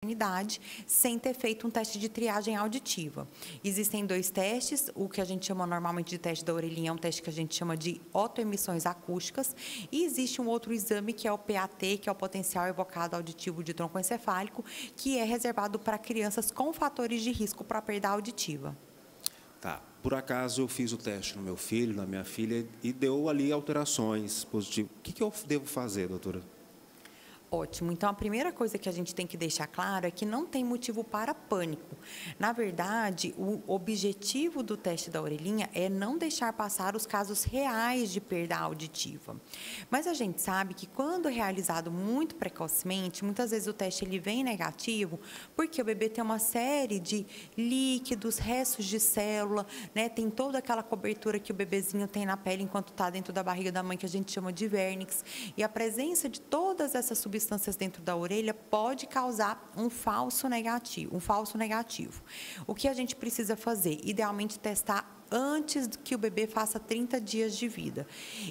maternidade sem ter feito um teste de triagem auditiva. Existem 2 testes, o que a gente chama normalmente de teste da orelhinha é um teste que a gente chama de otoemissões acústicas, e existe um outro exame que é o PAT, que é o potencial evocado auditivo de tronco encefálico, que é reservado para crianças com fatores de risco para perda auditiva. Tá. Por acaso eu fiz o teste no meu filho, na minha filha, e deu ali alterações positivas. O que eu devo fazer, doutora? Ótimo. Então, a primeira coisa que a gente tem que deixar claro é que não tem motivo para pânico. Na verdade, o objetivo do teste da orelhinha é não deixar passar os casos reais de perda auditiva. Mas a gente sabe que quando realizado muito precocemente, muitas vezes o teste ele vem negativo, porque o bebê tem uma série de líquidos, restos de célula, né? Tem toda aquela cobertura que o bebezinho tem na pele enquanto está dentro da barriga da mãe, que a gente chama de vernix. E a presença de todas essas substâncias dentro da orelha pode causar um falso negativo. O que a gente precisa fazer? Idealmente testar antes que o bebê faça 30 dias de vida.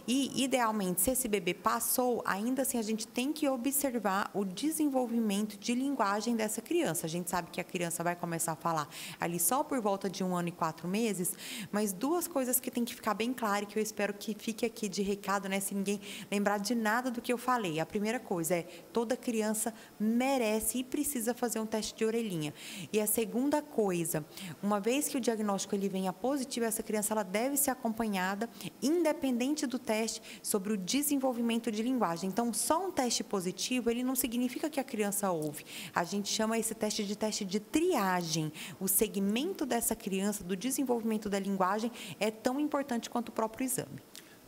E, idealmente, se esse bebê passou, ainda assim a gente tem que observar o desenvolvimento de linguagem dessa criança. A gente sabe que a criança vai começar a falar ali só por volta de 1 ano e 4 meses, mas 2 coisas que tem que ficar bem claras, que eu espero que fique aqui de recado, né, se ninguém lembrar de nada do que eu falei. A primeira coisa é, toda criança merece e precisa fazer um teste de orelhinha. E a segunda coisa, uma vez que o diagnóstico ele venha positivo, essa criança ela deve ser acompanhada, independente do teste, sobre o desenvolvimento de linguagem. Então, só um teste positivo, ele não significa que a criança ouve. A gente chama esse teste de triagem. O segmento dessa criança, do desenvolvimento da linguagem, é tão importante quanto o próprio exame.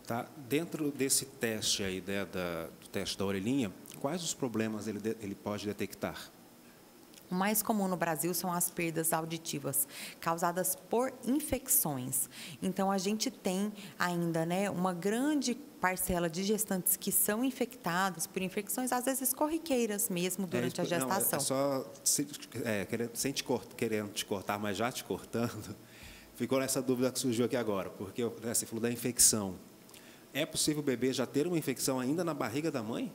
Tá. Dentro desse teste aí, né, do teste da orelhinha, quais os problemas ele pode detectar? O mais comum no Brasil são as perdas auditivas causadas por infecções. Então, a gente tem ainda, né, uma grande parcela de gestantes que são infectadas por infecções, às vezes corriqueiras mesmo, durante a gestação. Querendo te cortar, mas já te cortando, ficou nessa dúvida que surgiu aqui agora, porque você falou da infecção. É possível o bebê já ter uma infecção ainda na barriga da mãe?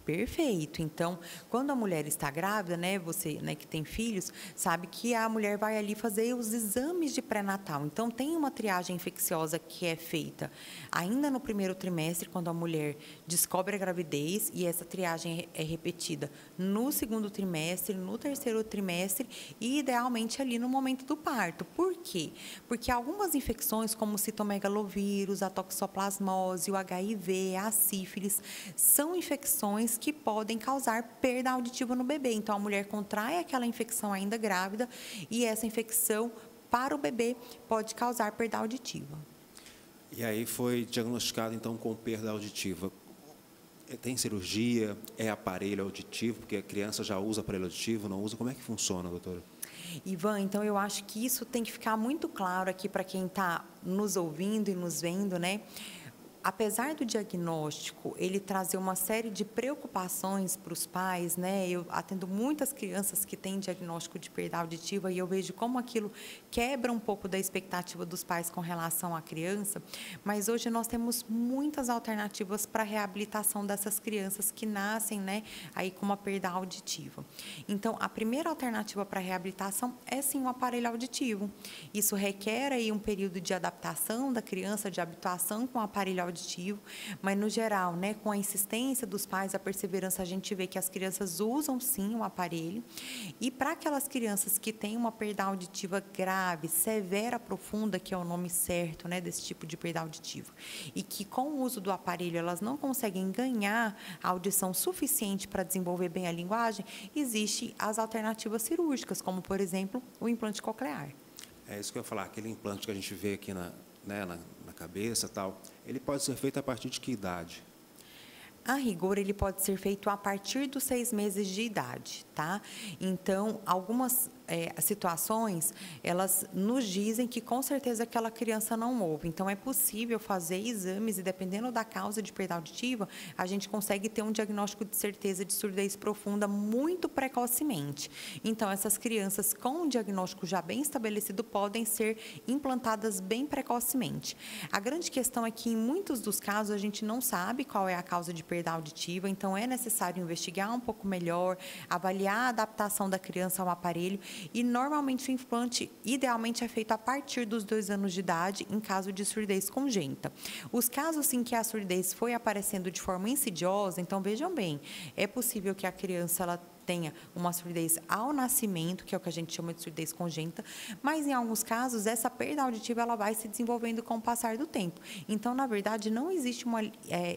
Perfeito. Então, quando a mulher está grávida, né, você, né, que tem filhos, sabe que a mulher vai ali fazer os exames de pré-natal. Então, tem uma triagem infecciosa que é feita ainda no primeiro trimestre, quando a mulher descobre a gravidez, e essa triagem é repetida no segundo trimestre, no terceiro trimestre e, idealmente, ali no momento do parto. Por quê? Porque algumas infecções, como o citomegalovírus, a toxoplasmose, o HIV, a sífilis, são infecções que podem causar perda auditiva no bebê. Então, a mulher contrai aquela infecção ainda grávida e essa infecção para o bebê pode causar perda auditiva. E aí foi diagnosticado, então, com perda auditiva. Tem cirurgia? É aparelho auditivo? Porque a criança já usa aparelho auditivo, não usa? Como é que funciona, doutora? Ivan, então eu acho que isso tem que ficar muito claro aqui para quem está nos ouvindo e nos vendo, né? Apesar do diagnóstico, ele trazer uma série de preocupações para os pais, né? Eu atendo muitas crianças que têm diagnóstico de perda auditiva e eu vejo como aquilo quebra um pouco da expectativa dos pais com relação à criança, mas hoje nós temos muitas alternativas para a reabilitação dessas crianças que nascem, né, aí com uma perda auditiva. Então, a primeira alternativa para a reabilitação é sim um aparelho auditivo. Isso requer aí um período de adaptação da criança, de habituação com o aparelho auditivo, mas no geral, né, com a insistência dos pais, a perseverança, a gente vê que as crianças usam sim o aparelho. E para aquelas crianças que têm uma perda auditiva grave, severa, profunda, que é o nome certo, né, desse tipo de perda auditiva, e que com o uso do aparelho elas não conseguem ganhar a audição suficiente para desenvolver bem a linguagem, existem as alternativas cirúrgicas, como por exemplo o implante coclear. É isso que eu ia falar, aquele implante que a gente vê aqui na cabeça, tal, ele pode ser feito a partir de que idade? A rigor, ele pode ser feito a partir dos 6 meses de idade, tá? Então, algumas situações, elas nos dizem que com certeza aquela criança não ouve. Então, é possível fazer exames e, dependendo da causa de perda auditiva, a gente consegue ter um diagnóstico de certeza de surdez profunda muito precocemente. Então, essas crianças com um diagnóstico já bem estabelecido podem ser implantadas bem precocemente. A grande questão é que, em muitos dos casos, a gente não sabe qual é a causa de perda auditiva, então é necessário investigar um pouco melhor, avaliar a adaptação da criança ao aparelho. E, normalmente, o implante, idealmente, é feito a partir dos 2 anos de idade, em caso de surdez congênita. Os casos em que a surdez foi aparecendo de forma insidiosa, então, vejam bem, é possível que a criança ela tenha uma surdez ao nascimento, que é o que a gente chama de surdez congênita, mas, em alguns casos, essa perda auditiva ela vai se desenvolvendo com o passar do tempo. Então, na verdade, não existe uma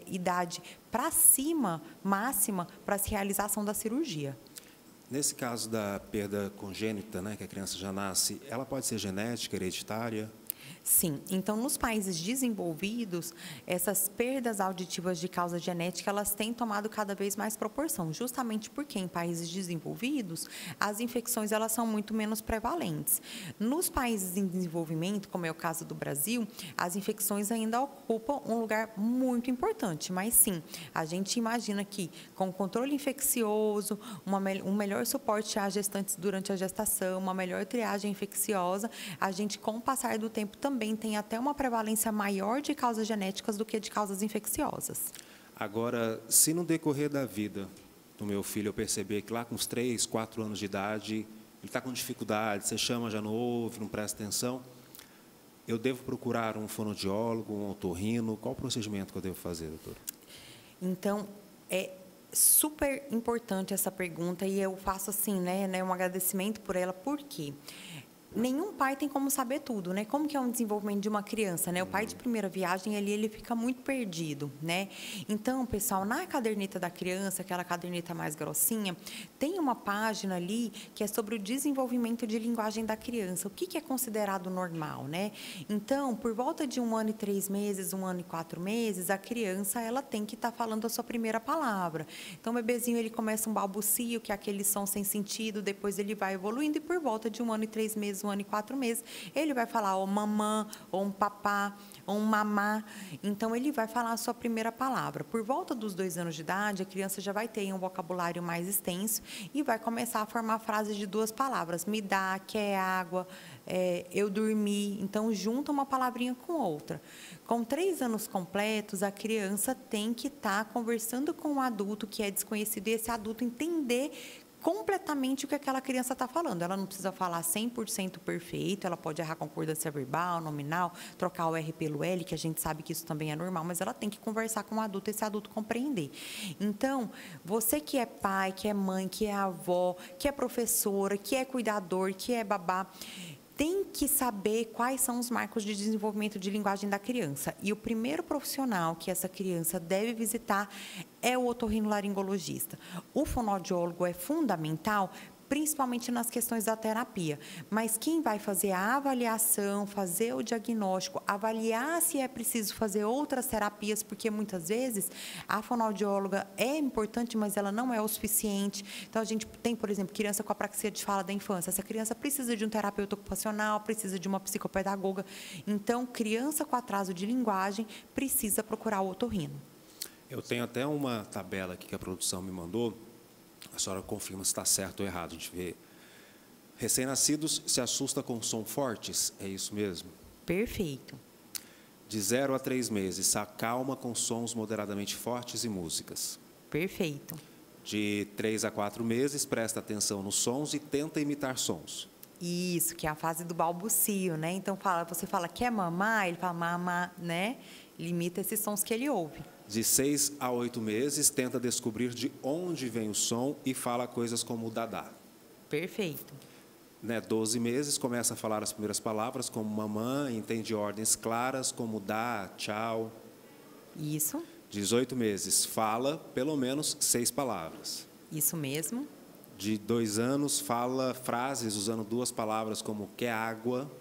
idade para cima, máxima, para a realização da cirurgia. Nesse caso da perda congênita, né, que a criança já nasce, ela pode ser genética, hereditária? Sim, então nos países desenvolvidos, essas perdas auditivas de causa genética, elas têm tomado cada vez mais proporção, justamente porque em países desenvolvidos, as infecções elas são muito menos prevalentes. Nos países em desenvolvimento, como é o caso do Brasil, as infecções ainda ocupam um lugar muito importante, mas sim, a gente imagina que com controle infeccioso, um melhor suporte às gestantes durante a gestação, uma melhor triagem infecciosa, a gente, com o passar do tempo, também tem até uma prevalência maior de causas genéticas do que de causas infecciosas. Agora, se no decorrer da vida do meu filho eu perceber que lá com uns 3, 4 anos de idade, ele está com dificuldade, você chama, já não ouve, não presta atenção, eu devo procurar um fonoaudiólogo, um otorrino? Qual o procedimento que eu devo fazer, doutor? Então, é super importante essa pergunta e eu faço assim, né, um agradecimento por ela, por quê? Nenhum pai tem como saber tudo, né? Como que é um desenvolvimento de uma criança, né? O pai de primeira viagem, ele fica muito perdido, né? Então, pessoal, na caderneta da criança, aquela caderneta mais grossinha, tem uma página ali que é sobre o desenvolvimento de linguagem da criança. O que é considerado normal, né? Então, por volta de 1 ano e 3 meses, 1 ano e 4 meses, a criança, ela tem que estar falando a sua primeira palavra. Então, o bebezinho, ele começa um balbucio, que é aquele som sem sentido, depois ele vai evoluindo e por volta de 1 ano e 3 meses, 1 ano e 4 meses, ele vai falar ou mamã, ou um papá, ou um mamá. Então, ele vai falar a sua primeira palavra. Por volta dos 2 anos de idade, a criança já vai ter um vocabulário mais extenso e vai começar a formar frases de 2 palavras. Me dá, quer água, eu dormi. Então, junta uma palavrinha com outra. Com 3 anos completos, a criança tem que estar conversando com um adulto que é desconhecido e esse adulto entender completamente o que aquela criança está falando. Ela não precisa falar 100% perfeito, ela pode errar concordância verbal, nominal, trocar o R pelo L, que a gente sabe que isso também é normal, mas ela tem que conversar com o adulto, esse adulto compreender. Então, você que é pai, que é mãe, que é avó, que é professora, que é cuidador, que é babá, tem que saber quais são os marcos de desenvolvimento de linguagem da criança. E o primeiro profissional que essa criança deve visitar é o otorrinolaringologista. O fonoaudiólogo é fundamental, principalmente nas questões da terapia. Mas quem vai fazer a avaliação, fazer o diagnóstico, avaliar se é preciso fazer outras terapias, porque muitas vezes a fonoaudióloga é importante, mas ela não é o suficiente. Então, a gente tem, por exemplo, criança com apraxia de fala da infância. Essa criança precisa de um terapeuta ocupacional, precisa de uma psicopedagoga. Então, criança com atraso de linguagem precisa procurar o otorrino. Eu tenho até uma tabela aqui que a produção me mandou. A senhora confirma se está certo ou errado. A gente vê. Recém-nascidos se assusta com som fortes, é isso mesmo? Perfeito. De 0 a 3 meses, se acalma com sons moderadamente fortes e músicas. Perfeito. De 3 a 4 meses, presta atenção nos sons e tenta imitar sons. Isso, que é a fase do balbucio, né? Então, você fala, quer mamar? Ele fala, mamá, né? Ele imita esses sons que ele ouve. De 6 a 8 meses, tenta descobrir de onde vem o som e fala coisas como dadá. Perfeito. 12 meses, começa a falar as primeiras palavras, como mamãe, entende ordens claras, como dá, tchau. Isso. 18 meses, fala pelo menos 6 palavras. Isso mesmo. De 2 anos, fala frases usando 2 palavras, como quer água.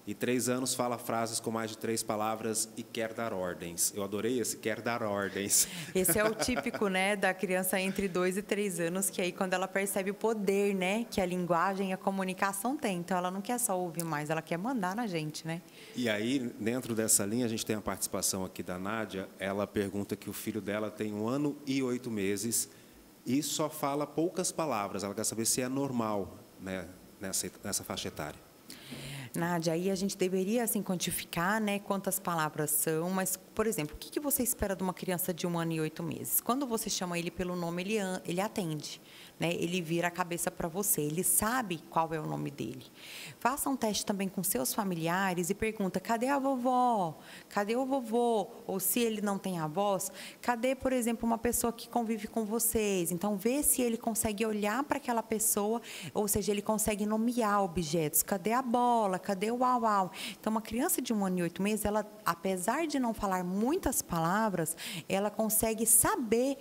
E 3 anos fala frases com mais de 3 palavras e quer dar ordens. Eu adorei esse quer dar ordens. Esse é o típico, né, da criança entre 2 e 3 anos, que aí quando ela percebe o poder, né, que a linguagem e a comunicação tem. Então, ela não quer só ouvir mais, ela quer mandar na gente, né? E aí, dentro dessa linha, a gente tem a participação aqui da Nádia. Ela pergunta que o filho dela tem 1 ano e 8 meses e só fala poucas palavras. Ela quer saber se é normal, né, nessa faixa etária. Nádia, aí a gente deveria, assim, quantificar, né, quantas palavras são, mas, por exemplo, o que você espera de uma criança de 1 ano e 8 meses? Quando você chama ele pelo nome, ele atende, né? Ele vira a cabeça para você, ele sabe qual é o nome dele. Faça um teste também com seus familiares e pergunta, cadê a vovó? Cadê o vovô? Ou se ele não tem avós, cadê, por exemplo, uma pessoa que convive com vocês? Então, vê se ele consegue olhar para aquela pessoa, ou seja, ele consegue nomear objetos. Cadê a bola? Cadê o uau-uau? Então, uma criança de 1 ano e 8 meses, ela, apesar de não falar muitas palavras, ela consegue saber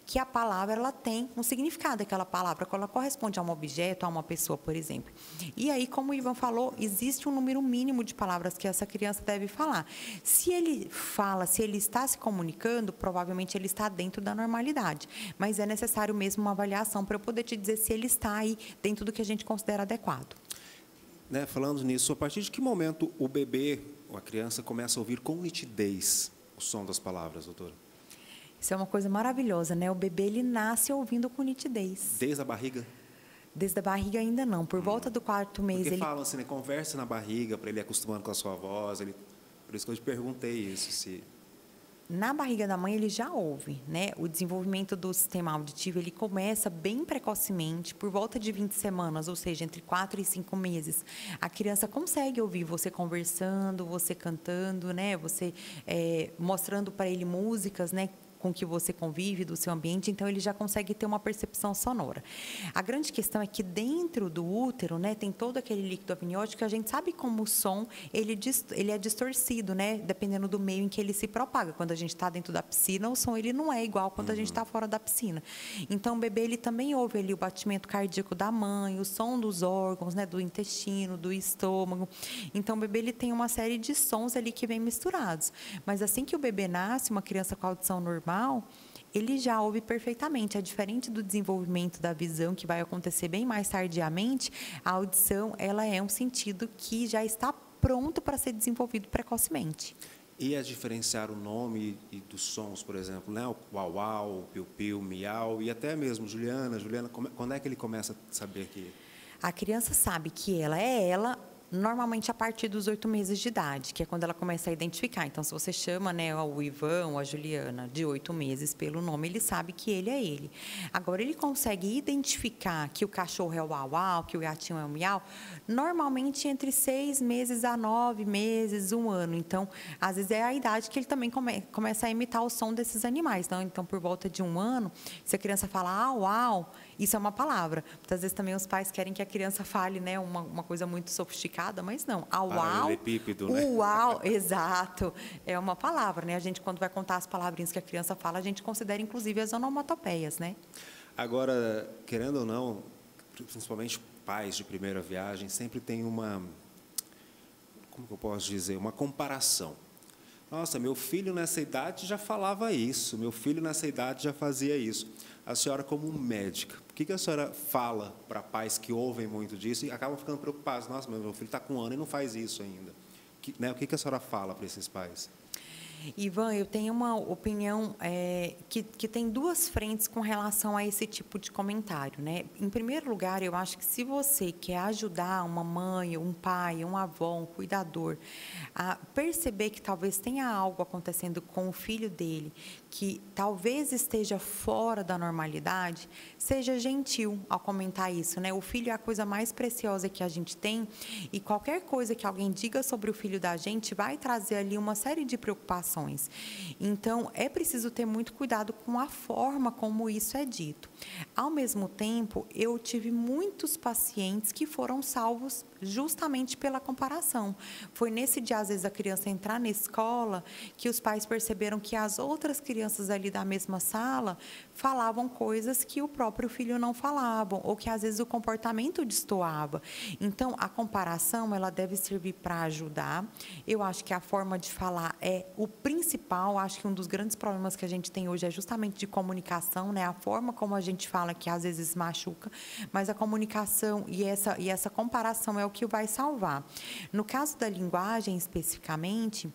que a palavra ela tem um significado, aquela palavra, quando ela corresponde a um objeto, a uma pessoa, por exemplo. E aí, como o Ivan falou, existe um número mínimo de palavras que essa criança deve falar. Se ele fala, se ele está se comunicando, provavelmente ele está dentro da normalidade. Mas é necessário mesmo uma avaliação para eu poder te dizer se ele está aí dentro do que a gente considera adequado. Né, falando nisso, a partir de que momento o bebê ou a criança começa a ouvir com nitidez o som das palavras, doutora? Isso é uma coisa maravilhosa, né? O bebê, ele nasce ouvindo com nitidez. Desde a barriga? Desde a barriga ainda não. Por volta do 4º mês... Porque falam assim, né, converse na barriga, para ele ir acostumando com a sua voz. Por isso que eu te perguntei isso, se... Na barriga da mãe, ele já ouve, né? O desenvolvimento do sistema auditivo, ele começa bem precocemente, por volta de 20 semanas, ou seja, entre 4 e 5 meses. A criança consegue ouvir você conversando, você cantando, né? Você mostrando para ele músicas, né, com que você convive, do seu ambiente, então ele já consegue ter uma percepção sonora. A grande questão é que dentro do útero, né, tem todo aquele líquido amniótico que a gente sabe como o som, ele é distorcido, né, dependendo do meio em que ele se propaga. Quando a gente está dentro da piscina, o som ele não é igual quando a gente está fora da piscina. Então, o bebê ele também ouve ali o batimento cardíaco da mãe, o som dos órgãos, né, do intestino, do estômago. Então, o bebê ele tem uma série de sons ali que vêm misturados. Mas assim que o bebê nasce, uma criança com audição normal, ele já ouve perfeitamente. É diferente do desenvolvimento da visão, que vai acontecer bem mais tardiamente. A audição, ela é um sentido que já está pronto para ser desenvolvido precocemente. E a diferenciar o nome e dos sons, por exemplo, né? O uau-uau, o piu-piu, miau, e até mesmo Juliana, quando é que ele começa a saber que... A criança sabe que ela é ela, normalmente a partir dos 8 meses de idade, que é quando ela começa a identificar. Então, se você chama, né, o Ivan ou a Juliana de 8 meses pelo nome, ele sabe que ele é ele. Agora, ele consegue identificar que o cachorro é o uau-uau, que o gatinho é o miau, normalmente entre 6 meses a 9 meses, 1 ano. Então, às vezes é a idade que ele também começa a imitar o som desses animais. Então, por volta de 1 ano, se a criança fala au, au, isso é uma palavra. Muitas vezes também os pais querem que a criança fale, né, uma coisa muito sofisticada, mas não. Au, au, né? uau, exato. É uma palavra, né? A gente, quando vai contar as palavrinhas que a criança fala, a gente considera, inclusive, as onomatopeias, né? Agora, querendo ou não, principalmente pais de primeira viagem, sempre tem uma, como que eu posso dizer, uma comparação. Nossa, meu filho nessa idade já falava isso, meu filho nessa idade já fazia isso. A senhora, como médica, o que a senhora fala para pais que ouvem muito disso e acabam ficando preocupados? Nossa, meu filho está com 1 ano e não faz isso ainda. O que a senhora fala para esses pais? Ivan, eu tenho uma opinião que tem 2 frentes com relação a esse tipo de comentário, né? Em primeiro lugar, eu acho que se você quer ajudar uma mãe, um pai, um avô, um cuidador a perceber que talvez tenha algo acontecendo com o filho dele, que talvez esteja fora da normalidade, seja gentil ao comentar isso, né? O filho é a coisa mais preciosa que a gente tem e qualquer coisa que alguém diga sobre o filho da gente vai trazer ali uma série de preocupações. Então, é preciso ter muito cuidado com a forma como isso é dito. Ao mesmo tempo, eu tive muitos pacientes que foram salvos justamente pela comparação. Foi nesse dia, às vezes, a criança entrar na escola, que os pais perceberam que as outras crianças ali da mesma sala falavam coisas que o próprio filho não falavam, ou que, às vezes, o comportamento destoava. Então, a comparação, ela deve servir para ajudar. Eu acho que a forma de falar é o principal. Acho que um dos grandes problemas que a gente tem hoje é justamente de comunicação, né? A forma como a gente fala, que às vezes machuca, mas a comunicação e essa comparação é o que vai salvar. No caso da linguagem, especificamente,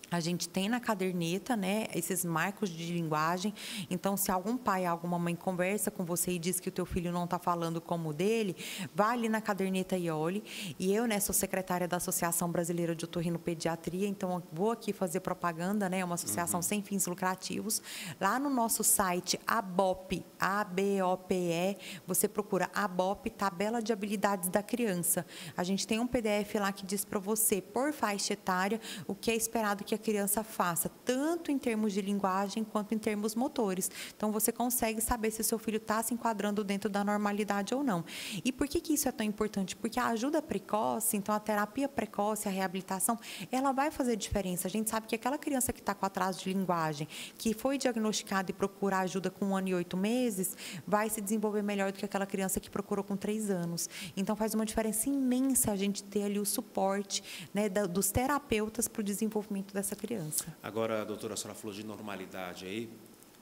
a gente tem na caderneta, né, esses marcos de linguagem. Então, se algum pai, alguma mãe conversa com você e diz que o teu filho não está falando como o dele, vá ali na caderneta e olhe. E eu, né, sou secretária da Associação Brasileira de Otorrinopediatria, então vou aqui fazer propaganda, né, uma associação sem fins lucrativos. Lá no nosso site, ABOPE, ABOPE, você procura ABOPE, Tabela de Habilidades da Criança. A gente tem um PDF lá que diz para você, por faixa etária, o que é esperado que a criança faça, tanto em termos de linguagem quanto em termos motores. Então, você consegue saber se o seu filho está se enquadrando dentro da normalidade ou não. E por que isso é tão importante? Porque a ajuda precoce, então a terapia precoce, a reabilitação, ela vai fazer diferença. A gente sabe que aquela criança que está com atraso de linguagem, que foi diagnosticada e procura ajuda com 1 ano e 8 meses, vai se desenvolver melhor do que aquela criança que procurou com 3 anos. Então, faz uma diferença imensa a gente ter ali o suporte, né, dos terapeutas para o desenvolvimento dessa criança. Agora, doutora, a senhora falou de normalidade aí.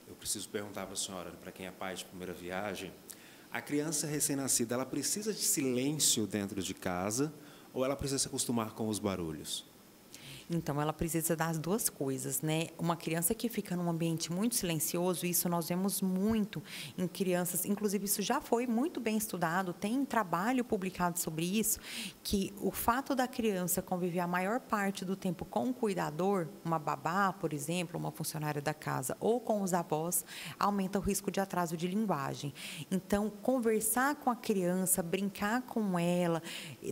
Eu preciso perguntar para a senhora, para quem é pai de primeira viagem, a criança recém-nascida, ela precisa de silêncio dentro de casa ou ela precisa se acostumar com os barulhos? Então, ela precisa das duas coisas, né? Uma criança que fica num ambiente muito silencioso, isso nós vemos muito em crianças, inclusive isso já foi muito bem estudado, tem trabalho publicado sobre isso, que o fato da criança conviver a maior parte do tempo com um cuidador, uma babá, por exemplo, uma funcionária da casa, ou com os avós, aumenta o risco de atraso de linguagem. Então, conversar com a criança, brincar com ela,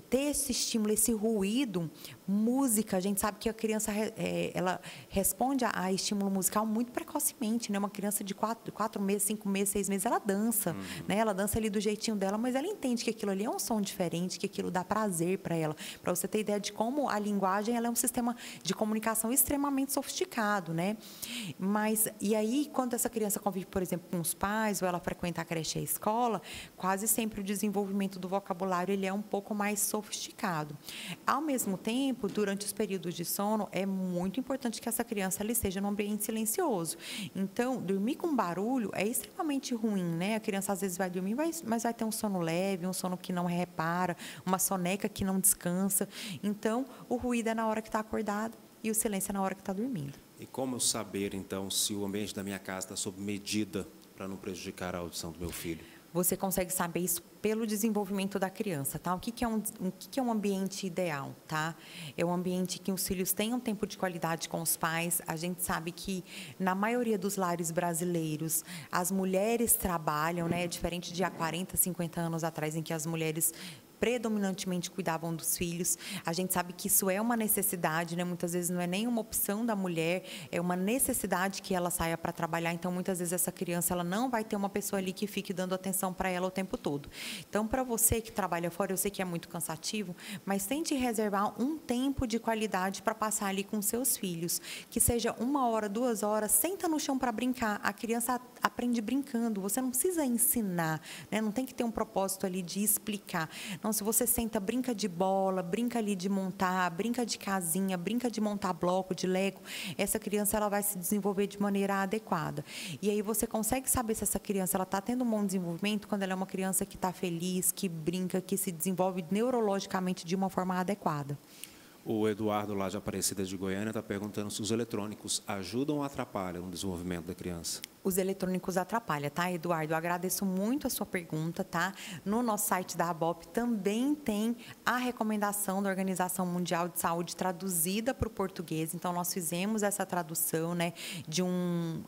ter esse estímulo, esse ruído, música, a gente sabe que a criança ela responde a estímulo musical muito precocemente, né? Uma criança de 4 meses, 5 meses, 6 meses, ela dança, né? Ela dança ali do jeitinho dela, mas ela entende que aquilo ali é um som diferente, que aquilo dá prazer para ela. Para você ter ideia de como a linguagem ela é um sistema de comunicação extremamente sofisticado, né? Mas, e aí, quando essa criança convive, por exemplo, com os pais, ou ela frequenta a creche e a escola, quase sempre o desenvolvimento do vocabulário ele é um pouco mais sofisticado. Ao mesmo tempo, durante os períodos de sono, é muito importante que essa criança ela esteja num ambiente silencioso. Então, dormir com barulho é extremamente ruim, né? A criança às vezes vai dormir, mas vai ter um sono leve, um sono que não repara, uma soneca que não descansa. Então, o ruído é na hora que está acordado e o silêncio é na hora que está dormindo. E como eu saber, então, se o ambiente da minha casa está sob medida para não prejudicar a audição do meu filho? Você consegue saber isso pelo desenvolvimento da criança, tá? O que é um ambiente ideal, tá? É um ambiente que os filhos tenham tempo de qualidade com os pais. A gente sabe que, na maioria dos lares brasileiros, as mulheres trabalham, né? Diferente de há 40, 50 anos atrás, em que as mulheres predominantemente cuidavam dos filhos. A gente sabe que isso é uma necessidade, né? Muitas vezes não é nem uma opção da mulher, é uma necessidade que ela saia para trabalhar. Então, muitas vezes essa criança ela não vai ter uma pessoa ali que fique dando atenção para ela o tempo todo. Então, para você que trabalha fora, eu sei que é muito cansativo, mas tente reservar um tempo de qualidade para passar ali com seus filhos. Que seja 1 hora, 2 horas, senta no chão para brincar. A criança aprende brincando, você não precisa ensinar, né? Não tem que ter um propósito ali de explicar. Não, se você senta, brinca de bola, brinca ali de montar, brinca de casinha, brinca de montar bloco, de Lego, essa criança ela vai se desenvolver de maneira adequada. E aí você consegue saber se essa criança está tendo um bom desenvolvimento quando ela é uma criança que está feliz, que brinca, que se desenvolve neurologicamente de uma forma adequada. O Eduardo, lá de Aparecida de Goiânia, está perguntando se os eletrônicos ajudam ou atrapalham o desenvolvimento da criança. Os eletrônicos atrapalham, tá, Eduardo? Eu agradeço muito a sua pergunta, tá? No nosso site da ABOP também tem a recomendação da Organização Mundial de Saúde traduzida para o português. Então, nós fizemos essa tradução, né,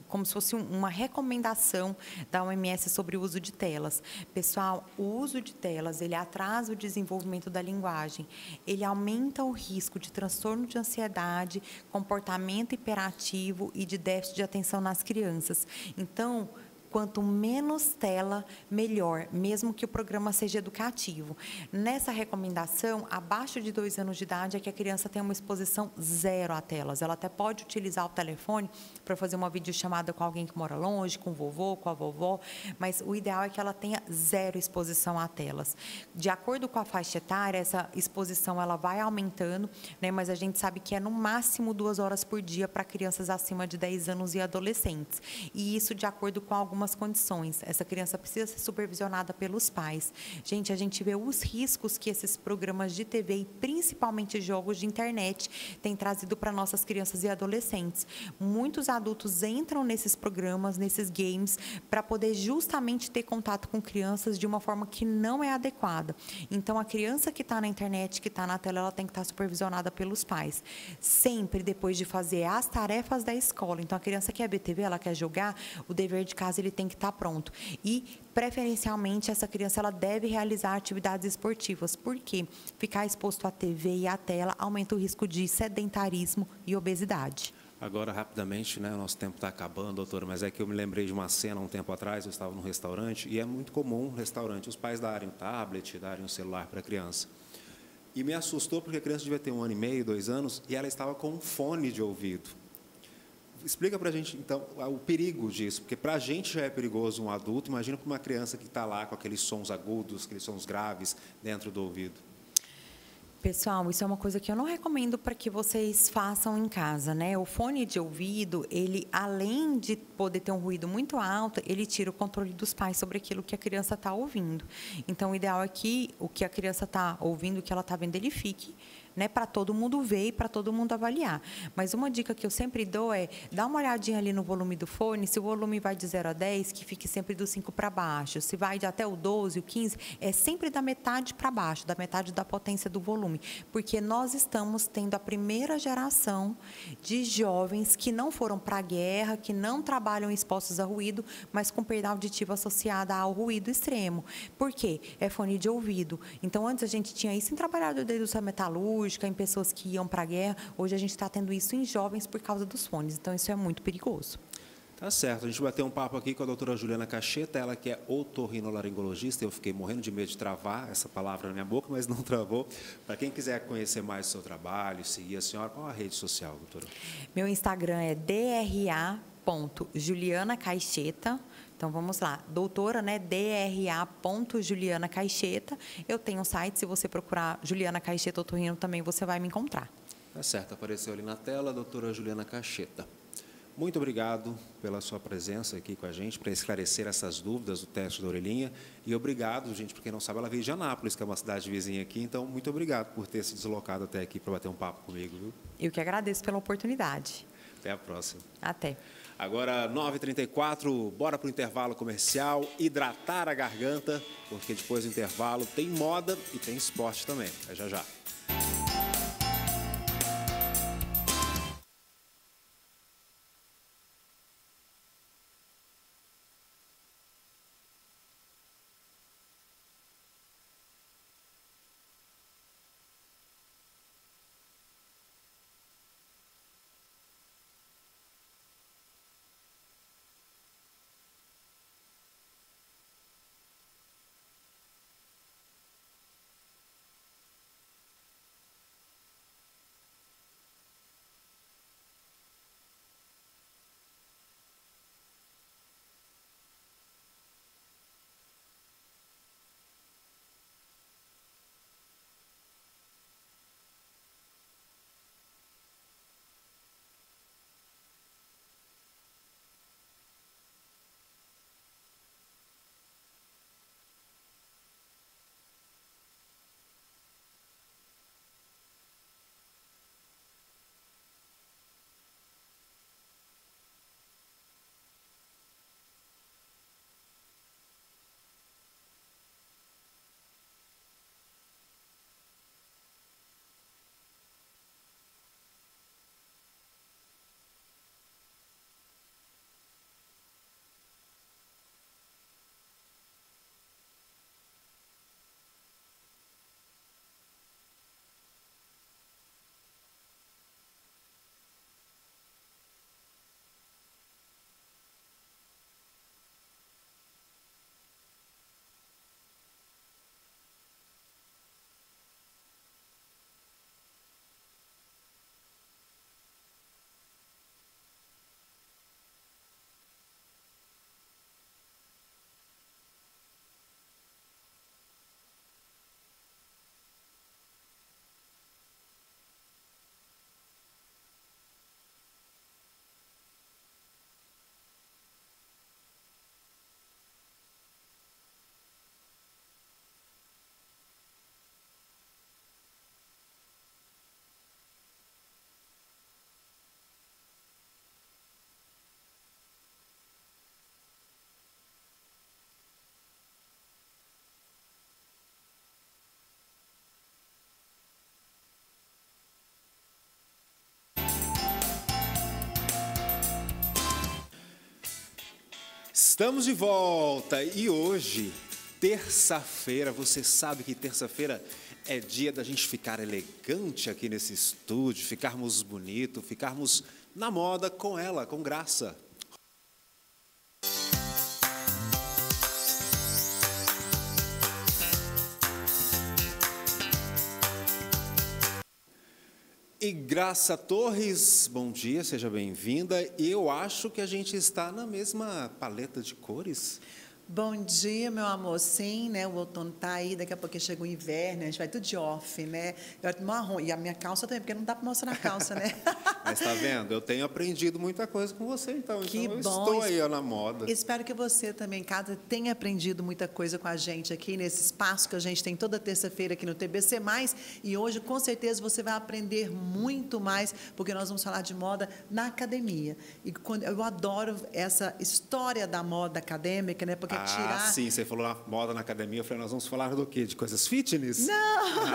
como se fosse uma recomendação da OMS sobre o uso de telas. Pessoal, o uso de telas, ele atrasa o desenvolvimento da linguagem, ele aumenta o risco de transtorno de ansiedade, comportamento hiperativo e de déficit de atenção nas crianças. Então, quanto menos tela, melhor, mesmo que o programa seja educativo. Nessa recomendação, abaixo de 2 anos de idade é que a criança tenha uma exposição zero a telas. Ela até pode utilizar o telefone para fazer uma videochamada com alguém que mora longe, com o vovô, com a vovó, mas o ideal é que ela tenha zero exposição a telas. De acordo com a faixa etária, essa exposição ela vai aumentando, né, mas a gente sabe que é no máximo 2 horas por dia para crianças acima de 10 anos e adolescentes. E isso de acordo com algumas condições. Essa criança precisa ser supervisionada pelos pais. Gente, a gente vê os riscos que esses programas de TV e principalmente jogos de internet têm trazido para nossas crianças e adolescentes. Muitos adultos entram nesses programas, nesses games, para poder justamente ter contato com crianças de uma forma que não é adequada. Então, a criança que está na internet, que está na tela, ela tem que estar supervisionada pelos pais. Sempre depois de fazer as tarefas da escola. Então, a criança quer ver TV, ela quer jogar, o dever de casa ele tem que estar pronto. E, preferencialmente, essa criança ela deve realizar atividades esportivas. Por quê? Ficar exposto à TV e à tela aumenta o risco de sedentarismo e obesidade. Agora, rapidamente, né, o nosso tempo está acabando, doutora, mas é que eu me lembrei de uma cena um tempo atrás, eu estava num restaurante, e é muito comum no restaurante os pais darem o tablet, darem o celular para a criança. E me assustou porque a criança devia ter 1 ano e meio, 2 anos, e ela estava com um fone de ouvido. Explica para a gente, então, o perigo disso, porque para a gente já é perigoso um adulto, imagina para uma criança que está lá com aqueles sons agudos, aqueles sons graves dentro do ouvido. Pessoal, isso é uma coisa que eu não recomendo para que vocês façam em casa, né? O fone de ouvido, ele, além de poder ter um ruído muito alto, ele tira o controle dos pais sobre aquilo que a criança está ouvindo. Então, o ideal é que o que a criança está ouvindo, o que ela está vendo, ele fique, né, para todo mundo ver e para todo mundo avaliar. Mas uma dica que eu sempre dou é, dá uma olhadinha ali no volume do fone, se o volume vai de 0 a 10, que fique sempre do 5 para baixo. Se vai de até o 12, o 15, é sempre da metade para baixo, da metade da potência do volume. Porque nós estamos tendo a primeira geração de jovens que não foram para a guerra, que não trabalham expostos a ruído, mas com perda auditiva associada ao ruído extremo. Por quê? É fone de ouvido. Então, antes a gente tinha isso em trabalhador da indústria metalúrgica, em pessoas que iam para a guerra. Hoje a gente está tendo isso em jovens por causa dos fones. Então, isso é muito perigoso. Tá certo. A gente vai ter um papo aqui com a doutora Juliana Cacheta, ela que é otorrinolaringologista. Eu fiquei morrendo de medo de travar essa palavra na minha boca, mas não travou. Para quem quiser conhecer mais do seu trabalho, seguir a senhora, qual a rede social, doutora? Meu Instagram é dra.julianacaixeta. Então, vamos lá. Doutora, né? dra.julianacaixeta. Eu tenho um site, se você procurar Juliana Caixeta Otorrino, também você vai me encontrar. Tá certo, apareceu ali na tela, a doutora Juliana Cacheta. Muito obrigado pela sua presença aqui com a gente, para esclarecer essas dúvidas do teste da orelhinha. E obrigado, gente, para quem não sabe, ela veio de Anápolis, que é uma cidade vizinha aqui. Então, muito obrigado por ter se deslocado até aqui para bater um papo comigo. Viu? Eu que agradeço pela oportunidade. Até a próxima. Até. Agora, 9h34, bora para o intervalo comercial, hidratar a garganta, porque depois do intervalo tem moda e tem esporte também. É já já. Estamos de volta e hoje, terça-feira, você sabe que terça-feira é dia da gente ficar elegante aqui nesse estúdio, ficarmos bonitos, ficarmos na moda com ela, com graça. E Graça Torres, bom dia, seja bem-vinda. Eu acho que a gente está na mesma paleta de cores. Bom dia, meu amor. Sim, né? O outono tá aí, daqui a pouco chega o inverno, a gente vai tudo de off, né? Eu marrom. E a minha calça também, porque não dá para mostrar a calça, né? Mas tá vendo? Eu tenho aprendido muita coisa com você, então. Que então eu bom. Estou aí ó, na moda. Espero que você também, em casa, tenha aprendido muita coisa com a gente aqui nesse espaço que a gente tem toda terça-feira aqui no TBC+. E hoje, com certeza, você vai aprender muito mais, porque nós vamos falar de moda na academia. E eu adoro essa história da moda acadêmica, né? Porque tirar... sim, você falou na moda na academia, eu falei, nós vamos falar do quê? De coisas fitness? Não,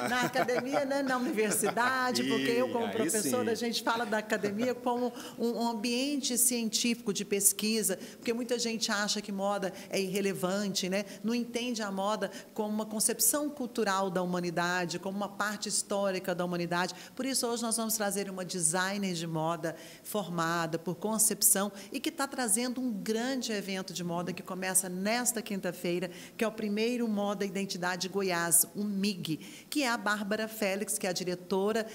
na academia, né? Na universidade, porque eu, como professora, a gente fala da academia como um ambiente científico de pesquisa, porque muita gente acha que moda é irrelevante, né? Não entende a moda como uma concepção cultural da humanidade, como uma parte histórica da humanidade. Por isso, hoje nós vamos trazer uma designer de moda formada por concepção e que está trazendo um grande evento de moda que começa nesta quinta-feira, que é o primeiro Moda Identidade Goiás, o MIG, que é a Bárbara Félix, que é a diretora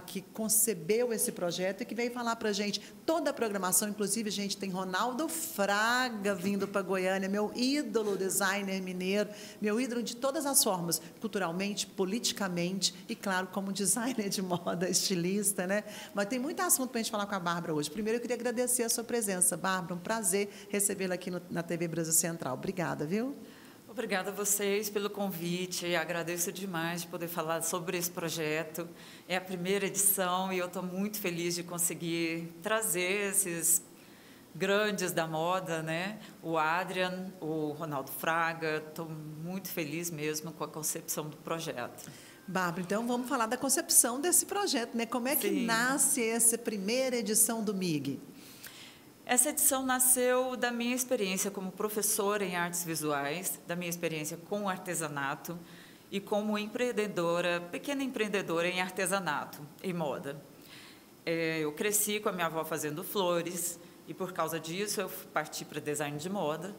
que concebeu esse projeto e que veio falar para a gente toda a programação. Inclusive, a gente tem Ronaldo Fraga vindo para Goiânia, meu ídolo designer mineiro, meu ídolo de todas as formas, culturalmente, politicamente e, claro, como designer de moda, estilista, né? Mas tem muito assunto para a gente falar com a Bárbara hoje. Primeiro, eu queria agradecer a sua presença, Bárbara, um prazer recebê-la aqui na TV Brasil Central. Obrigada, viu? Obrigada a vocês pelo convite, agradeço demais de poder falar sobre esse projeto. É a primeira edição e eu estou muito feliz de conseguir trazer esses grandes da moda, né? O Adrian, o Ronaldo Fraga, estou muito feliz mesmo com a concepção do projeto. Bárbara, então vamos falar da concepção desse projeto, né? Como é que Sim. nasce essa primeira edição do MIG? Essa edição nasceu da minha experiência como professora em artes visuais, da minha experiência com o artesanato e como empreendedora, pequena empreendedora em artesanato e moda. Eu cresci com a minha avó fazendo flores e, por causa disso, eu parti para design de moda.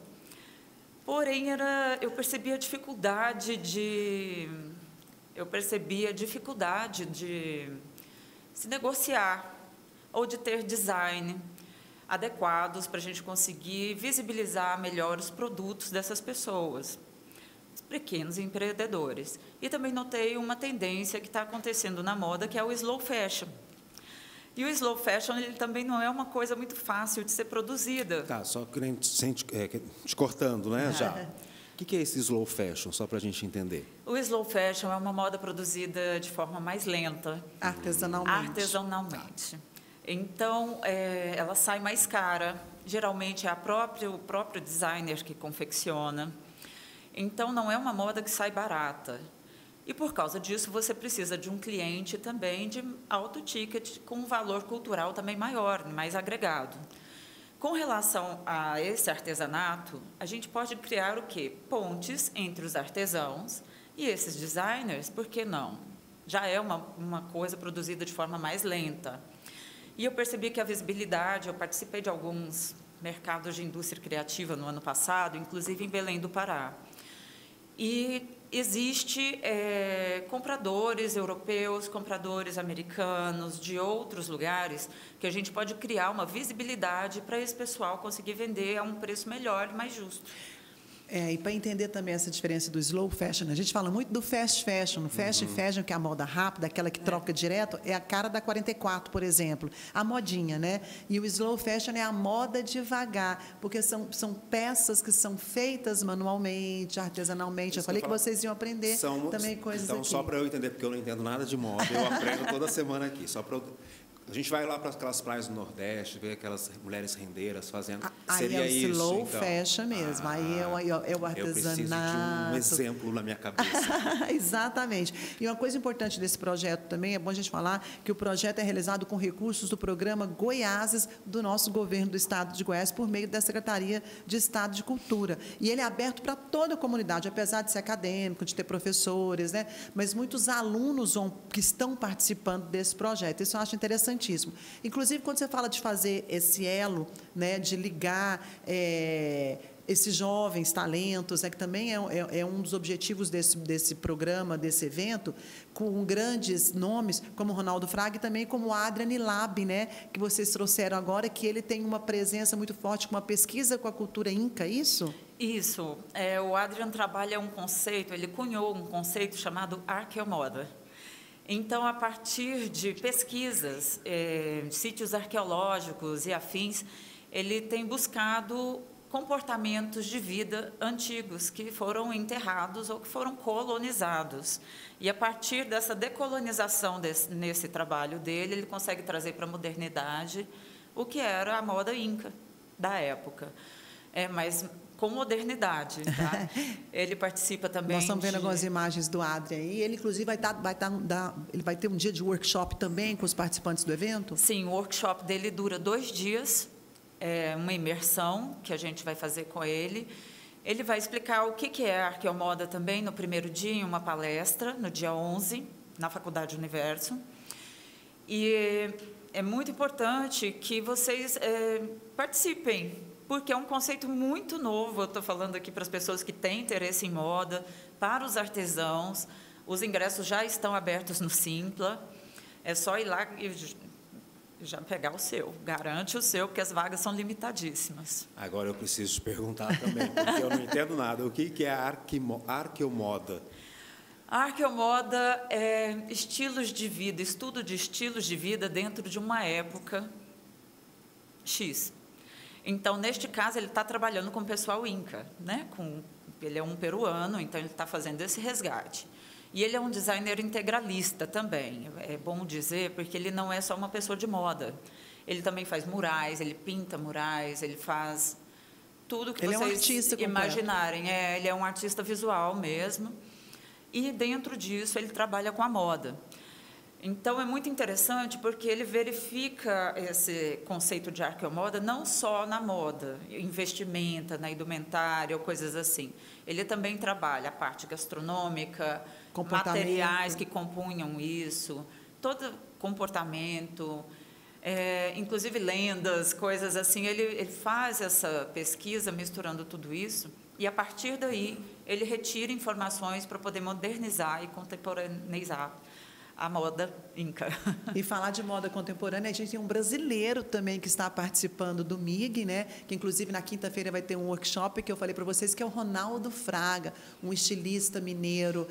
Porém, eu percebia a dificuldade de se negociar ou de ter design adequados para a gente conseguir visibilizar melhor os produtos dessas pessoas, os pequenos empreendedores. E também notei uma tendência que está acontecendo na moda, que é o slow fashion. E o slow fashion ele também não é uma coisa muito fácil de ser produzida. Tá, só te cortando, né, já. O que é esse slow fashion, só para a gente entender? O slow fashion é uma moda produzida de forma mais lenta. Artesanalmente. Artesanalmente. Então, ela sai mais cara, geralmente é o próprio designer que confecciona. Então, não é uma moda que sai barata. E, por causa disso, você precisa de um cliente também de alto ticket, com um valor cultural também maior, mais agregado. Com relação a esse artesanato, a gente pode criar o quê? Pontes entre os artesãos e esses designers, por que não? Já é uma coisa produzida de forma mais lenta. E eu percebi que a visibilidade, eu participei de alguns mercados de indústria criativa no ano passado, inclusive em Belém do Pará. E existe compradores europeus, compradores americanos, de outros lugares, que a gente pode criar uma visibilidade para esse pessoal conseguir vender a um preço melhor e mais justo. E para entender também essa diferença do slow fashion, a gente fala muito do fast fashion. O fast fashion, que é a moda rápida, aquela que troca direto, é a cara da 44, por exemplo. A modinha, né? E o slow fashion é a moda devagar, porque são peças que são feitas manualmente, artesanalmente. Eu falei que vocês iam aprender também coisas então, aqui. Só para eu entender, porque eu não entendo nada de moda, eu aprendo toda semana aqui. A gente vai lá para aquelas praias do Nordeste, ver aquelas mulheres rendeiras fazendo. Aí Seria é o isso, slow então. fashion mesmo. Aí é o artesanato. Eu preciso de um exemplo na minha cabeça. Exatamente. E uma coisa importante desse projeto também, é bom a gente falar que o projeto é realizado com recursos do programa Goiáses do nosso governo do Estado de Goiás, por meio da Secretaria de Estado de Cultura. E ele é aberto para toda a comunidade, apesar de ser acadêmico, de ter professores, né? Mas muitos alunos que estão participando desse projeto. Isso eu acho interessantíssimo. Inclusive, quando você fala de fazer esse elo, né, de ligar esses jovens talentos, que também é um dos objetivos desse programa, desse evento, com grandes nomes, como o Ronaldo Fraga e também como o Adrian Lab, né, que vocês trouxeram agora, que ele tem uma presença muito forte com uma pesquisa com a cultura inca, é isso? Isso. O Adrian trabalha um conceito, ele cunhou um conceito chamado arqueomoda. Então, a partir de pesquisas, sítios arqueológicos e afins, ele tem buscado comportamentos de vida antigos que foram enterrados ou que foram colonizados. E, a partir dessa decolonização nesse trabalho dele, ele consegue trazer para a modernidade o que era a moda inca da época. Mas com modernidade, tá? Ele participa também. Nós estamos vendo algumas imagens do Adrian aí. Ele, inclusive, ele vai ter um dia de workshop também com os participantes do evento? Sim, o workshop dele dura 2 dias, uma imersão que a gente vai fazer com ele. Ele vai explicar o que é a arqueomoda também no primeiro dia, em uma palestra, no dia 11, na Faculdade Universo. E é muito importante que vocês participem, porque é um conceito muito novo. Eu estou falando aqui para as pessoas que têm interesse em moda, para os artesãos. Os ingressos já estão abertos no Simpla. É só ir lá e já pegar o seu. Garante o seu, porque as vagas são limitadíssimas. Agora eu preciso te perguntar também, porque eu não entendo nada. O que é a arqueomoda? A arqueomoda é estilos de vida, estudo de estilos de vida dentro de uma época X. Então, neste caso, ele está trabalhando com o pessoal inca, né? Ele é um peruano, então ele está fazendo esse resgate. E ele é um designer integralista também, é bom dizer, porque ele não é só uma pessoa de moda. Ele também faz murais, ele pinta murais, ele faz tudo que vocês imaginarem. Ele é um artista visual mesmo. E, dentro disso, ele trabalha com a moda. Então, é muito interessante porque ele verifica esse conceito de arqueomoda não só na moda, investimenta na indumentária ou coisas assim. Ele também trabalha a parte gastronômica, materiais que compunham isso, todo comportamento, inclusive lendas, coisas assim. Ele faz essa pesquisa misturando tudo isso e, a partir daí, ele retira informações para poder modernizar e contemporaneizar a moda inca. E falar de moda contemporânea, a gente tem um brasileiro também que está participando do MIG, né? Que inclusive na quinta-feira vai ter um workshop que eu falei para vocês, que é o Ronaldo Fraga, um estilista mineiro,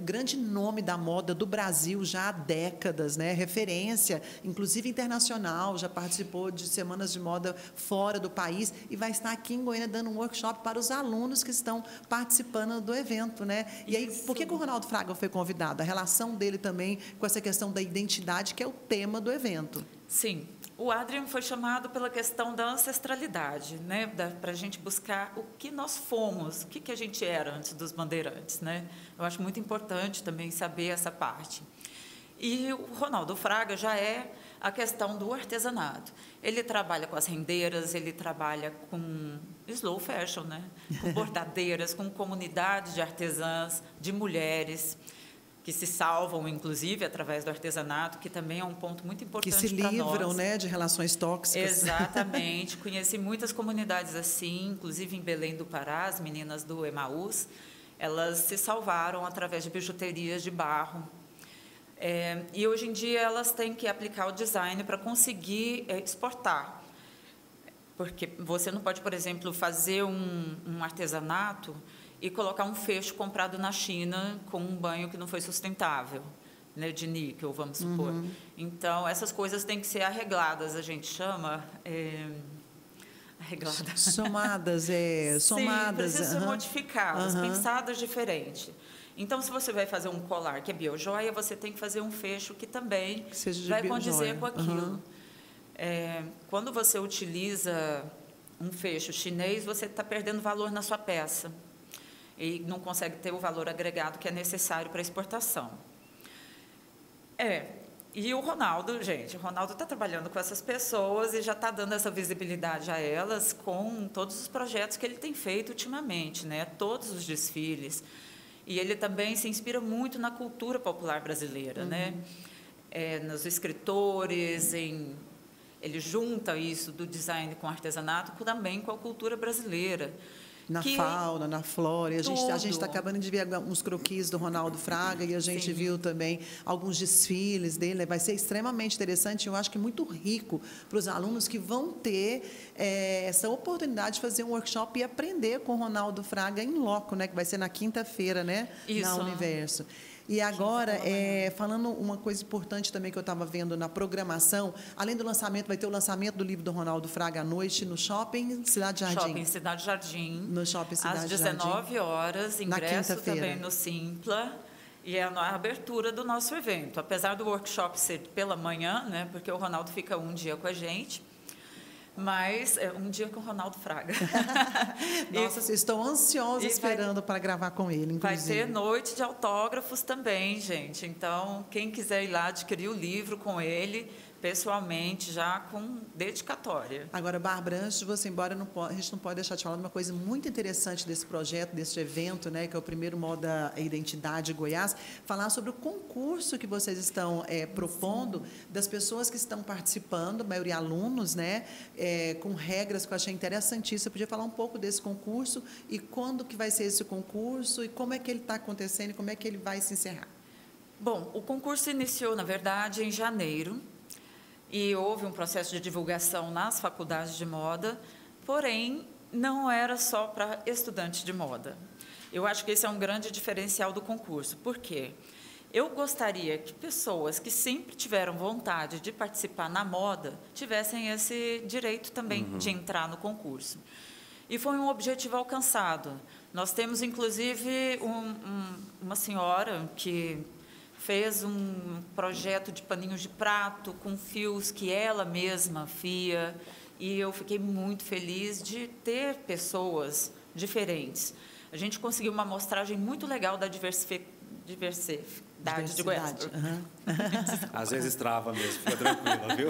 grande nome da moda do Brasil já há décadas, né? Referência, inclusive internacional, já participou de semanas de moda fora do país e vai estar aqui em Goiânia dando um workshop para os alunos que estão participando do evento, né? E aí, por que o Ronaldo Fraga foi convidado? A relação dele também com essa questão da identidade, que é o tema do evento. Sim, o Adrian foi chamado pela questão da ancestralidade, né? Para a gente buscar o que nós fomos, o que a gente era antes dos bandeirantes, né? Eu acho muito importante também saber essa parte. E o Ronaldo Fraga já é a questão do artesanato. Ele trabalha com as rendeiras, ele trabalha com slow fashion, né? Com bordadeiras, com comunidades de artesãs, de mulheres que se salvam, inclusive, através do artesanato, que também é um ponto muito importante para nós. Que se livram, né, de relações tóxicas. Exatamente. Conheci muitas comunidades assim, inclusive em Belém do Pará, as meninas do Emaús, elas se salvaram através de bijuterias de barro. E, hoje em dia, elas têm que aplicar o design para conseguir exportar. Porque você não pode, por exemplo, fazer um artesanato e colocar um fecho comprado na China com um banho que não foi sustentável, né, de níquel, vamos supor. Então, essas coisas têm que ser arregladas, a gente chama... arregladas. Somadas, Sim, precisa ser modificadas, pensadas diferente. Então, se você vai fazer um colar que é biojoia, você tem que fazer um fecho que também seja vai biojoia. condizer com aquilo. Quando você utiliza um fecho chinês, você está perdendo valor na sua peça e não consegue ter o valor agregado que é necessário para a exportação. E o Ronaldo, gente, o Ronaldo está trabalhando com essas pessoas e já está dando essa visibilidade a elas com todos os projetos que ele tem feito ultimamente, né? Todos os desfiles. E ele também se inspira muito na cultura popular brasileira, né? Nos escritores, ele junta isso do design com artesanato também com a cultura brasileira. Na fauna, na flora. A gente está acabando de ver uns croquis do Ronaldo Fraga e a gente viu também alguns desfiles dele. Vai ser extremamente interessante. Eu acho que muito rico para os alunos que vão ter essa oportunidade de fazer um workshop e aprender com o Ronaldo Fraga em loco, né? Que vai ser na quinta-feira, né? Isso. Na Universo. E agora, falando uma coisa importante também que eu estava vendo na programação, além do lançamento, vai ter o lançamento do livro do Ronaldo Fraga à noite no Shopping Cidade Jardim. Shopping Cidade Jardim. No Shopping Cidade Jardim. Às 19 horas, ingresso também no Simpla. E é na abertura do nosso evento. Apesar do workshop ser pela manhã, né, porque o Ronaldo fica um dia com a gente, mas um dia com o Ronaldo Fraga. Nossa, estou ansiosa esperando para gravar com ele, inclusive. Vai ter noite de autógrafos também, gente. Então, quem quiser ir lá adquirir o livro com ele, pessoalmente, já com dedicatória. Agora, Bárbara, antes de você ir embora, a gente não pode deixar de falar de uma coisa muito interessante desse projeto, desse evento, né, que é o primeiro Moda e Identidade Goiás, falar sobre o concurso que vocês estão propondo, das pessoas que estão participando, a maioria alunos, né, com regras que eu achei interessantíssimo. Você podia falar um pouco desse concurso e quando que vai ser esse concurso e como é que ele está acontecendo e como é que ele vai se encerrar? Bom, o concurso iniciou, na verdade, em janeiro, e houve um processo de divulgação nas faculdades de moda, porém, não era só para estudantes de moda. Eu acho que esse é um grande diferencial do concurso. Por quê? Eu gostaria que pessoas que sempre tiveram vontade de participar na moda tivessem esse direito também de entrar no concurso. E foi um objetivo alcançado. Nós temos, inclusive, uma senhora que fez um projeto de paninhos de prato com fios que ela mesma fia, e eu fiquei muito feliz de ter pessoas diferentes. A gente conseguiu uma amostragem muito legal da diversidade de Goiás. Às vezes trava mesmo, fica tranquila, viu?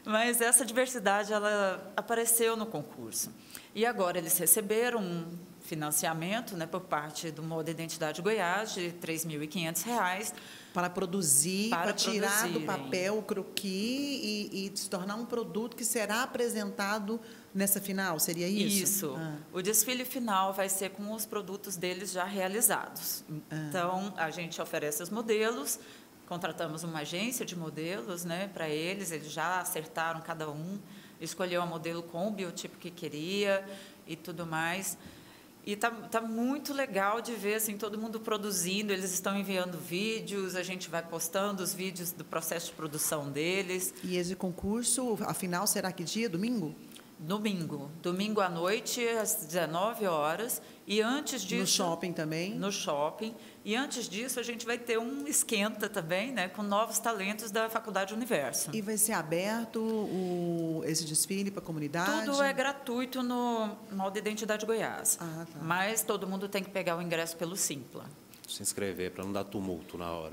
Mas essa diversidade, ela apareceu no concurso. E agora eles receberam um financiamento, né, por parte do Moda Identidade Goiás, de R$ 3.500. Para produzir, para tirar do papel o croquis e se tornar um produto que será apresentado nessa final, seria isso? Isso. O desfile final vai ser com os produtos deles já realizados. Então, a gente oferece os modelos, contratamos uma agência de modelos, né, para eles já acertaram cada um, escolheu a modelo com o biotipo que queria e tudo mais. E tá muito legal de ver assim, todo mundo produzindo, eles estão enviando vídeos, a gente vai postando os vídeos do processo de produção deles. E esse concurso, afinal, será que dia? Domingo? Domingo à noite, às 19 horas. E antes disso... No shopping também? No shopping. E antes disso, a gente vai ter um esquenta também, né, com novos talentos da Faculdade Universo. E vai ser aberto esse desfile para a comunidade? Tudo é gratuito no Moda Identidade Goiás. Tá. Mas todo mundo tem que pegar o ingresso pelo Simpla. Se inscrever, para não dar tumulto na hora.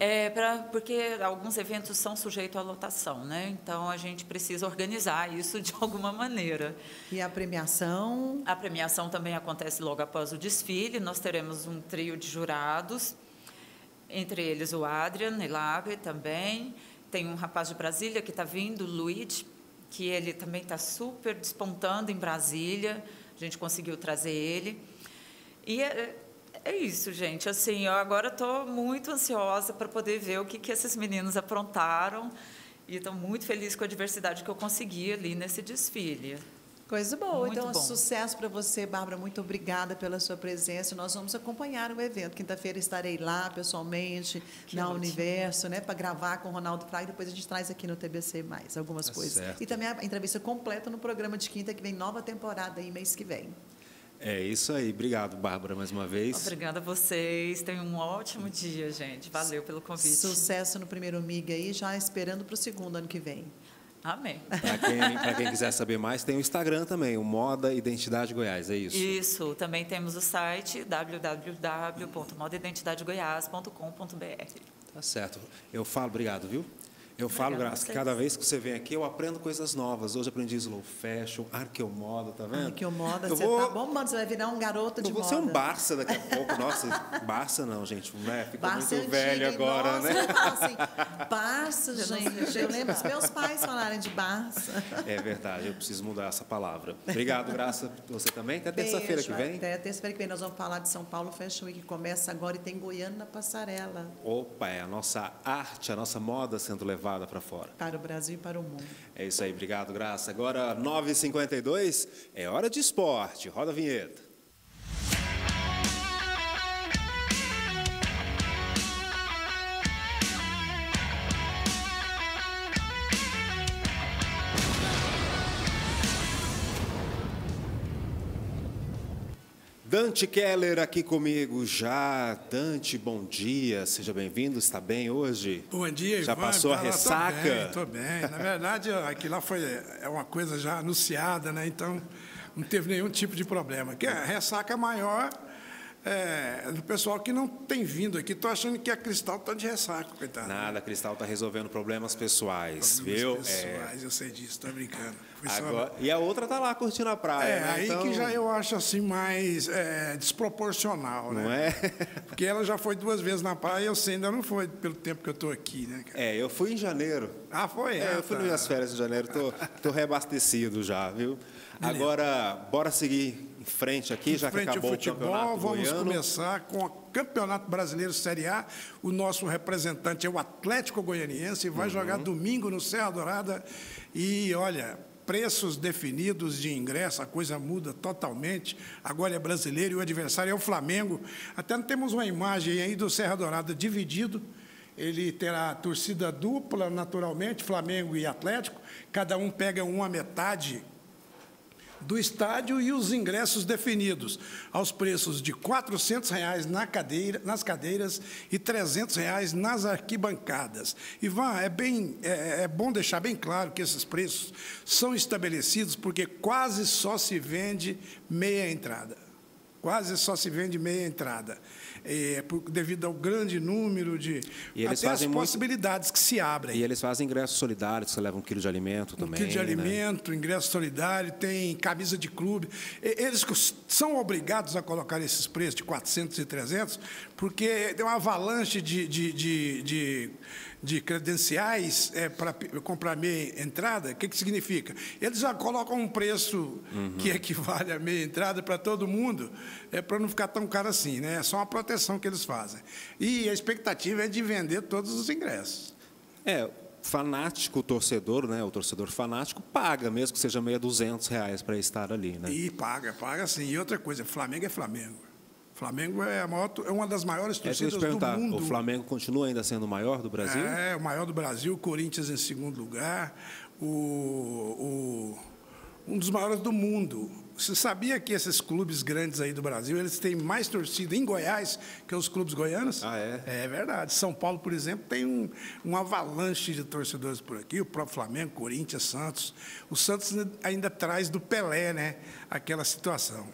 Porque alguns eventos são sujeitos à lotação, né? Então, a gente precisa organizar isso de alguma maneira. E a premiação? A premiação também acontece logo após o desfile. Nós teremos um trio de jurados, entre eles o Adrian Elabe também. Tem um rapaz de Brasília que está vindo, o Luiz, que ele também está super despontando em Brasília. A gente conseguiu trazer ele. E é isso, gente. Assim, eu agora estou muito ansiosa para poder ver o que esses meninos aprontaram e estou muito feliz com a diversidade que eu consegui ali nesse desfile. Coisa boa. Muito então, bom. Sucesso para você, Bárbara. Muito obrigada pela sua presença. Nós vamos acompanhar o evento. Quinta-feira estarei lá, pessoalmente, na Universo, né, para gravar com o Ronaldo Fraga. Depois a gente traz aqui no TBC mais algumas coisas. Certo. E também a entrevista completa no programa de quinta, que vem nova temporada aí, mês que vem. É isso aí. Obrigado, Bárbara, mais uma vez. Obrigada a vocês. Tenham um ótimo dia, gente. Valeu pelo convite. Sucesso no primeiro MIG aí, já esperando para o segundo ano que vem. Amém. Para quem quiser saber mais, tem o Instagram também, o Moda Identidade Goiás, é isso? Isso. Também temos o site www.modaidentidadegoias.com.br. Tá certo. Eu falo, obrigado, viu? Eu falo, Obrigada a Graça, que vocês. cada vez que você vem aqui, eu aprendo coisas novas. Hoje aprendi slow fashion, arqueomoda, tá vendo? Arqueomoda, Eu você vou- tá bombando, você vai virar um garoto de Eu vou moda. ser um Barça daqui a pouco. Nossa, Barça não, gente. Né? Ficou Barça muito antiga, velho hein? agora, Nossa, né? eu falo assim, Barça, gente. Eu lembro os meus pais falarem de Barça. É verdade, eu preciso mudar essa palavra. Obrigado, Graça. Você também? Até terça-feira que Beijo, vem. Até terça-feira que vem nós vamos falar de São Paulo Fashion Week, que começa agora e tem Goiânia na passarela. Opa, é a nossa arte, a nossa moda sendo levada para fora. Para o Brasil e para o mundo. É isso aí, obrigado, Graça. Agora, 9h52, é hora de esporte. Roda a vinheta. Dante Keller aqui comigo já. Dante, bom dia, seja bem-vindo, está bem hoje? Bom dia, Já Ivan. passou a ressaca? Estou bem. Na verdade, aquilo lá é uma coisa já anunciada, né? Então, não teve nenhum tipo de problema. Que a ressaca maior do pessoal que não tem vindo aqui. Estou achando que a Cristal está de ressaca, coitado. Nada, a Cristal está resolvendo problemas pessoais, viu? Pessoais, eu sei disso, estou brincando. Foi só- Agora, e a outra está lá curtindo a praia, né? aí Então, que já eu acho assim mais desproporcional, né? não é? Porque ela já foi 2 vezes na praia e eu sei, ainda não foi pelo tempo que eu estou aqui, né, cara? Eu fui em janeiro. Ah, foi? Eu fui nas minhas férias em janeiro, tô reabastecido já, viu? Agora, bora seguir em frente aqui, já que Frente ao acabou o futebol, campeonato vamos goiano. começar com o Campeonato Brasileiro Série A. O nosso representante é o Atlético Goianiense, vai jogar domingo no Serra Dourada. E, olha, preços definidos de ingresso, a coisa muda totalmente. Agora é brasileiro e o adversário é o Flamengo. Até temos uma imagem aí do Serra Dourada dividido. Ele terá torcida dupla, naturalmente, Flamengo e Atlético. Cada um pega uma metade do estádio e os ingressos definidos aos preços de R$ 400 nas cadeiras e R$ 300 nas arquibancadas. Ivan, é bom deixar bem claro que esses preços são estabelecidos porque quase só se vende meia entrada. Quase só se vende meia entrada. Devido ao grande número de... E eles até as fazem possibilidades que se abrem. E eles fazem ingressos solidários, você leva 1 quilo de alimento também. 1 quilo de né? alimento, ingresso solidário, tem camisa de clube. Eles são obrigados a colocar esses preços de 400 e 300, porque tem uma avalanche de credenciais para comprar meia entrada. O que significa? Eles já colocam um preço que equivale a meia entrada para todo mundo, para não ficar tão caro assim, né? É só uma proteção que eles fazem. E a expectativa é de vender todos os ingressos. Fanático, torcedor, né? O torcedor fanático paga, mesmo que seja meia R$200 para estar ali, né? E paga sim. E outra coisa, Flamengo é Flamengo. Flamengo é uma das maiores torcidas Deixa eu te perguntar, do mundo. o Flamengo continua ainda sendo o maior do Brasil? É, o maior do Brasil, o Corinthians em segundo lugar, um dos maiores do mundo. Você sabia que esses clubes grandes aí do Brasil, eles têm mais torcida em Goiás que os clubes goianos? Ah, é? É verdade. São Paulo, por exemplo, tem um avalanche de torcedores por aqui, o próprio Flamengo, Corinthians, Santos. O Santos ainda traz do Pelé, né? Aquela situação.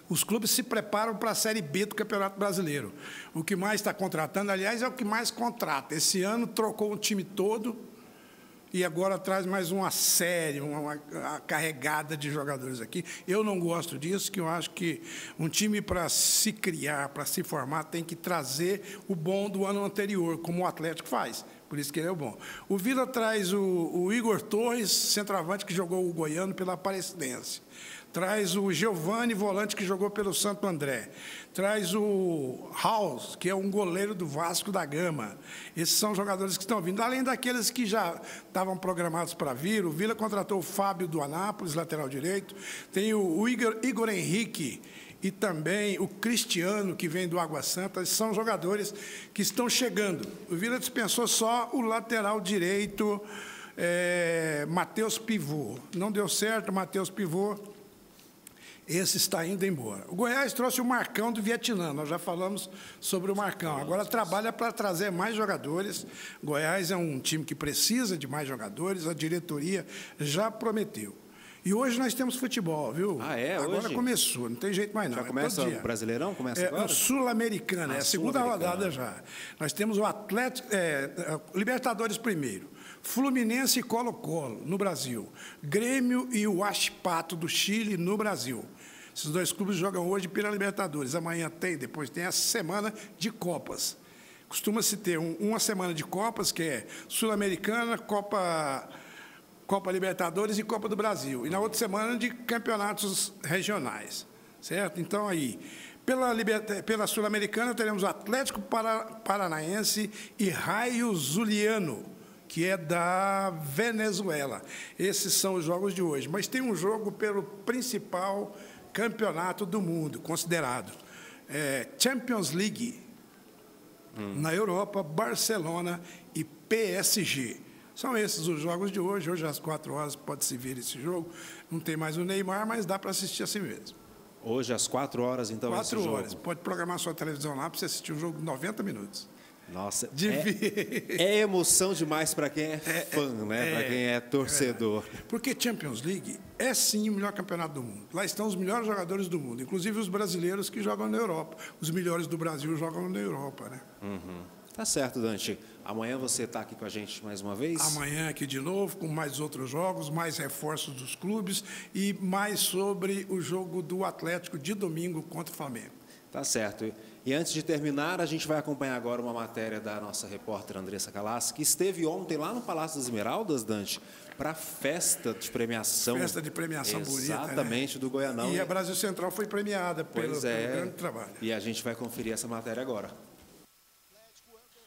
Os clubes se preparam para a Série B do Campeonato Brasileiro. O que mais está contratando, aliás, é o que mais contrata. Esse ano trocou o time todo e agora traz mais uma série, uma carregada de jogadores aqui. Eu não gosto disso, que eu acho que um time, para se criar, para se formar, tem que trazer o bom do ano anterior, como o Atlético faz. Por isso que ele é o bom. O Vila traz o Igor Torres, centroavante, que jogou o Goiano pela Aparecidense. Traz o Giovani, volante, que jogou pelo Santo André. Traz o House, que é um goleiro do Vasco da Gama. Esses são jogadores que estão vindo. Além daqueles que já estavam programados para vir, o Vila contratou o Fábio do Anápolis, lateral direito. Tem o Igor Henrique e também o Cristiano, que vem do Água Santa. São jogadores que estão chegando. O Vila dispensou só o lateral direito, Matheus Pivô. Não deu certo, Matheus Pivô. Esse está indo embora. O Goiás trouxe o Marcão do Vietnã, nós já falamos sobre o Marcão. Agora trabalha para trazer mais jogadores. Goiás é um time que precisa de mais jogadores, a diretoria já prometeu. E hoje nós temos futebol, viu? Ah, é? Agora hoje? Começou, não tem jeito mais não. Já começa o Brasileirão? Começa agora? É o Sul-Americana, é a segunda rodada já. Nós temos o Atlético, Libertadores primeiro, Fluminense e Colo-Colo no Brasil, Grêmio e o Huachipato do Chile no Brasil. Esses dois clubes jogam hoje pela Libertadores. Amanhã tem, depois tem a semana de Copas. Costuma-se ter uma semana de Copas, que é Sul-Americana, Copa Libertadores e Copa do Brasil. E na outra semana de campeonatos regionais. Certo? Então, aí, pela Sul-Americana, teremos o Atlético Paranaense e Raio Zuliano, que é da Venezuela. Esses são os jogos de hoje. Mas tem um jogo pelo principal campeonato do mundo, considerado Champions League, na Europa, Barcelona e PSG. São esses os jogos de hoje. Hoje, às 4 horas, pode-se ver esse jogo. Não tem mais o Neymar, mas dá para assistir assim mesmo. Hoje, às 4 horas, então, 4 horas. Pode programar sua televisão lá para você assistir um jogo de 90 minutos. Nossa, é emoção demais para quem é fã, né? Para quem é torcedor. Porque Champions League é, sim, o melhor campeonato do mundo. Lá estão os melhores jogadores do mundo, inclusive os brasileiros que jogam na Europa. Os melhores do Brasil jogam na Europa, né? Tá certo, Dante. Amanhã você está aqui com a gente mais uma vez? Amanhã aqui de novo, com mais outros jogos, mais reforços dos clubes e mais sobre o jogo do Atlético de domingo contra o Flamengo. Tá certo. E antes de terminar, a gente vai acompanhar agora uma matéria da nossa repórter Andressa Calassi, que esteve ontem lá no Palácio das Esmeraldas, Dante, para a festa de premiação. Festa de premiação bonita, exatamente, né? Do Goianão. E a Brasil Central foi premiada pelo grande trabalho. E a gente vai conferir essa matéria agora.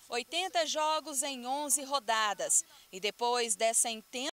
80 jogos em 11 rodadas. E depois dessa intensa